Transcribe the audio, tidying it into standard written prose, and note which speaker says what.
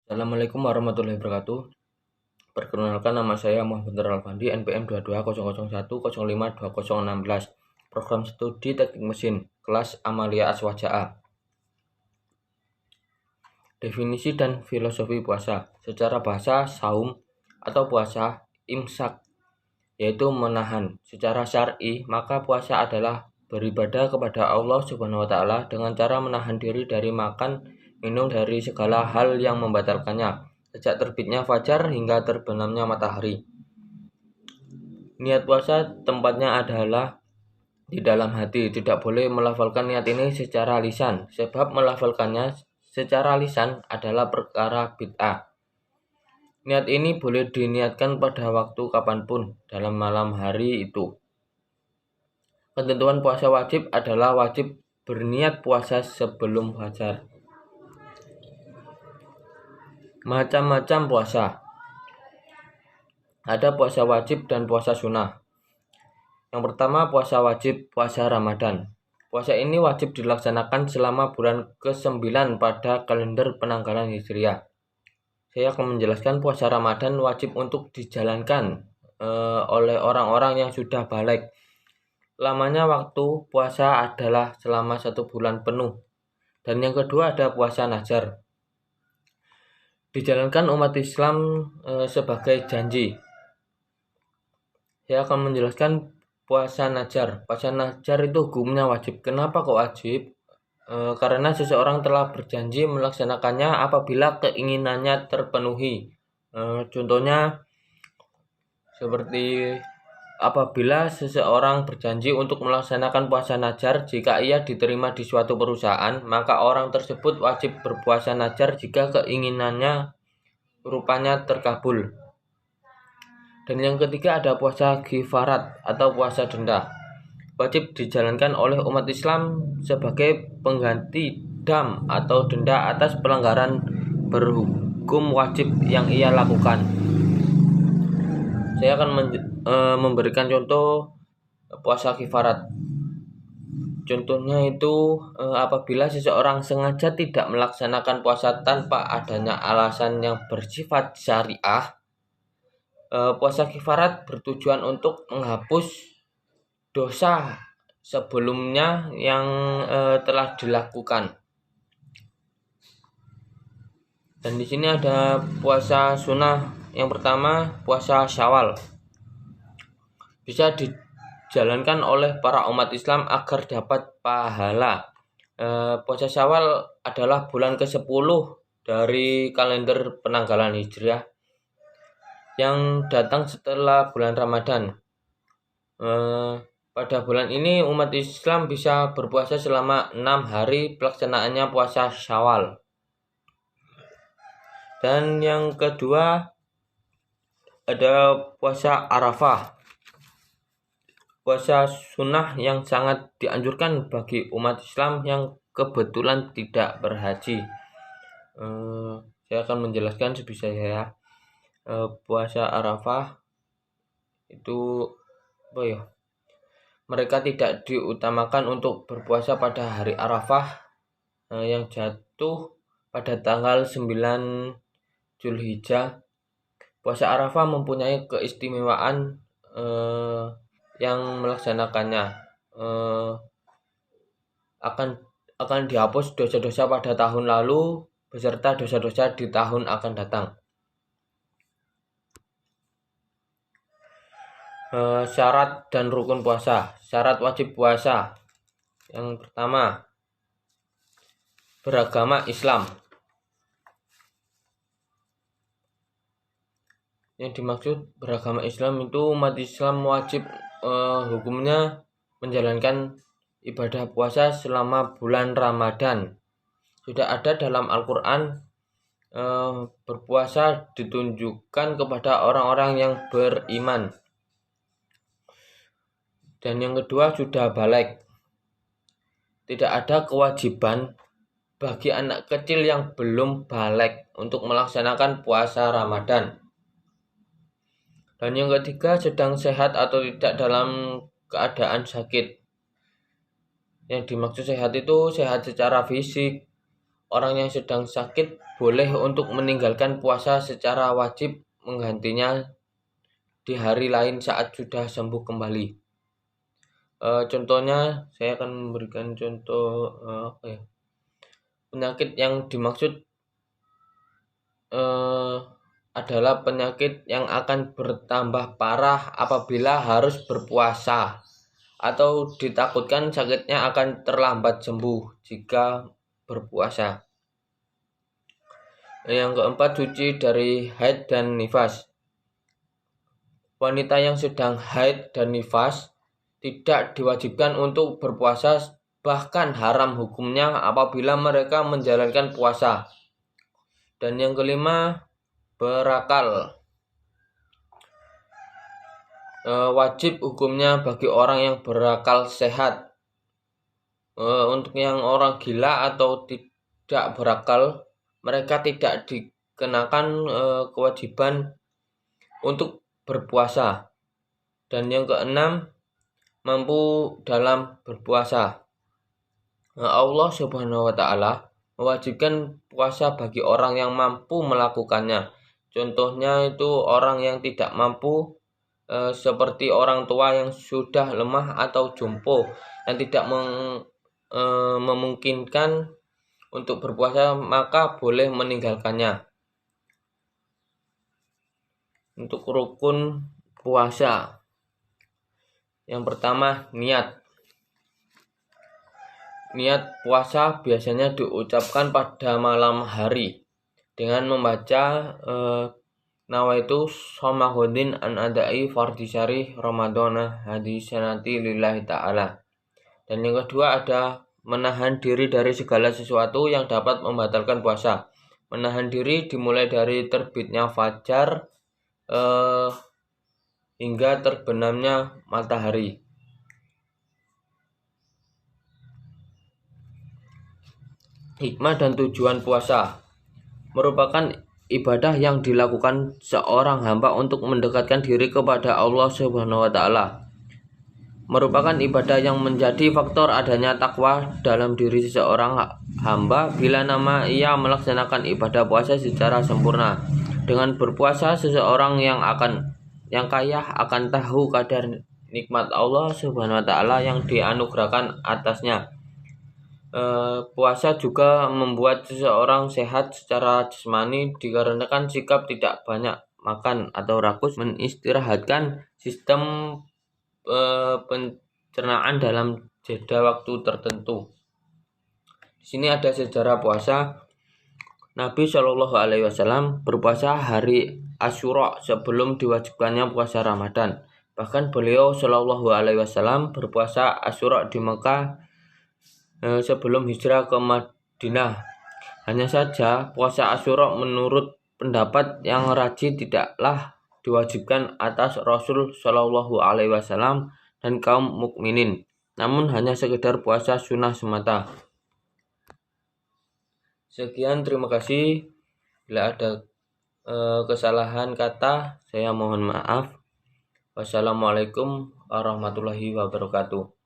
Speaker 1: Assalamualaikum warahmatullahi wabarakatuh. Perkenalkan, nama saya Muhammad Alfandi, NPM 220010520216, Program Studi Teknik Mesin, kelas Amalia Aswaja. Definisi dan filosofi puasa. Secara bahasa, saum atau puasa imsak, yaitu menahan. Secara syar'i, maka puasa adalah beribadah kepada Allah Subhanahu wa taala dengan cara menahan diri dari makan, minum, dari segala hal yang membatalkannya, sejak terbitnya fajar hingga terbenamnya matahari. Niat puasa tempatnya adalah di dalam hati. Tidak boleh melafalkan niat ini secara lisan, sebab melafalkannya secara lisan adalah perkara bid'ah. Niat ini boleh diniatkan pada waktu kapanpun dalam malam hari itu. Ketentuan puasa wajib adalah wajib berniat puasa sebelum fajar. Macam-macam puasa. Ada puasa wajib dan puasa sunnah. Yang pertama, puasa wajib, puasa Ramadan. Puasa ini wajib dilaksanakan selama bulan ke-9 pada kalender penanggalan Hijriah. Saya akan menjelaskan puasa Ramadan wajib untuk dijalankan oleh orang-orang yang sudah balik. Lamanya waktu puasa adalah selama 1 bulan penuh. Dan yang kedua ada puasa nazar. Dijalankan umat Islam sebagai janji. Saya akan menjelaskan puasa nazar. Puasa nazar itu hukumnya wajib. Kenapa kok wajib? Karena seseorang telah berjanji melaksanakannya apabila keinginannya terpenuhi. Contohnya seperti apabila seseorang berjanji untuk melaksanakan puasa nazar jika ia diterima di suatu perusahaan, maka orang tersebut wajib berpuasa nazar jika keinginannya rupanya terkabul. Dan yang ketiga ada puasa kifarat atau puasa denda. Wajib dijalankan oleh umat Islam sebagai pengganti dam atau denda atas pelanggaran berhukum wajib yang ia lakukan. Saya akan memberikan contoh puasa kifarat. Contohnya itu apabila seseorang sengaja tidak melaksanakan puasa tanpa adanya alasan yang bersifat syariah. Puasa kifarat bertujuan untuk menghapus dosa sebelumnya yang telah dilakukan. Dan di sini ada puasa sunnah. Yang pertama, puasa Syawal. Bisa dijalankan oleh para umat Islam agar dapat pahala. Puasa Syawal adalah bulan ke-10 dari kalender penanggalan Hijriah yang datang setelah bulan Ramadan. Pada bulan ini umat Islam bisa berpuasa selama 6 hari pelaksanaannya puasa Syawal. Dan yang kedua ada puasa Arafah. Puasa sunnah yang sangat dianjurkan bagi umat Islam yang kebetulan tidak berhaji. Saya akan menjelaskan sebisa saya. Puasa Arafah itu mereka tidak diutamakan untuk berpuasa pada hari Arafah yang jatuh pada tanggal 9 Zulhijjah. Puasa Arafah mempunyai keistimewaan yang melaksanakannya akan dihapus dosa-dosa pada tahun lalu beserta dosa-dosa di tahun akan datang. Syarat dan rukun puasa. Syarat wajib puasa. Yang pertama, beragama Islam. Yang dimaksud beragama Islam itu umat Islam wajib hukumnya menjalankan ibadah puasa selama bulan Ramadan. Sudah ada dalam Al-Quran berpuasa ditunjukkan kepada orang-orang yang beriman. Dan yang kedua sudah balik. Tidak ada kewajiban bagi anak kecil yang belum balik untuk melaksanakan puasa Ramadan. Dan yang ketiga sedang sehat atau tidak dalam keadaan sakit. Yang dimaksud sehat itu sehat secara fisik. Orang yang sedang sakit boleh untuk meninggalkan puasa secara wajib menggantinya di hari lain saat sudah sembuh kembali. Contohnya saya akan memberikan contoh penyakit yang dimaksud adalah penyakit yang akan bertambah parah apabila harus berpuasa, atau ditakutkan sakitnya akan terlambat sembuh jika berpuasa. Yang keempat, suci dari haid dan nifas. Wanita yang sedang haid dan nifas tidak diwajibkan untuk berpuasa, bahkan haram hukumnya apabila mereka menjalankan puasa. Dan yang kelima, berakal. Wajib hukumnya bagi orang yang berakal sehat. Untuk yang orang gila atau tidak berakal, mereka tidak dikenakan kewajiban untuk berpuasa. Dan yang keenam, mampu dalam berpuasa. Allah Subhanahu wa Ta'ala mewajibkan puasa bagi orang yang mampu melakukannya. Contohnya itu orang yang tidak mampu, seperti orang tua yang sudah lemah atau jompo yang tidak memungkinkan untuk berpuasa, maka boleh meninggalkannya. Untuk rukun puasa, yang pertama, niat. Niat puasa biasanya diucapkan pada malam hari dengan membaca nawaitu shomahudin an adai fardisari ramadana hadisanati lillahi ta'ala. Dan yang kedua ada menahan diri dari segala sesuatu yang dapat membatalkan puasa. Menahan diri dimulai dari terbitnya fajar hingga terbenamnya matahari. Hikmah dan tujuan puasa merupakan ibadah yang dilakukan seorang hamba untuk mendekatkan diri kepada Allah Subhanahu wa Ta'ala. Merupakan ibadah yang menjadi faktor adanya takwa dalam diri seseorang hamba bila ia melaksanakan ibadah puasa secara sempurna. Dengan berpuasa, seseorang yang kaya akan tahu kadar nikmat Allah Subhanahu wa Ta'ala yang dianugerahkan atasnya. Puasa juga membuat seseorang sehat secara jasmani dikarenakan sikap tidak banyak makan atau rakus menistirahatkan sistem pencernaan dalam jeda waktu tertentu. Di sini ada sejarah puasa. Nabi Shallallahu Alaihi Wasallam berpuasa hari Asyura sebelum diwajibkannya puasa Ramadan. Bahkan beliau Shallallahu Alaihi Wasallam berpuasa Asyura di Mekah sebelum hijrah ke Madinah. Hanya saja puasa Asyura menurut pendapat yang rajih tidaklah diwajibkan atas Rasul Shallallahu Alaihi Wasallam dan kaum mukminin, namun hanya sekedar puasa sunnah semata. Sekian, terima kasih. Bila ada kesalahan kata, saya mohon maaf. Wassalamualaikum warahmatullahi wabarakatuh.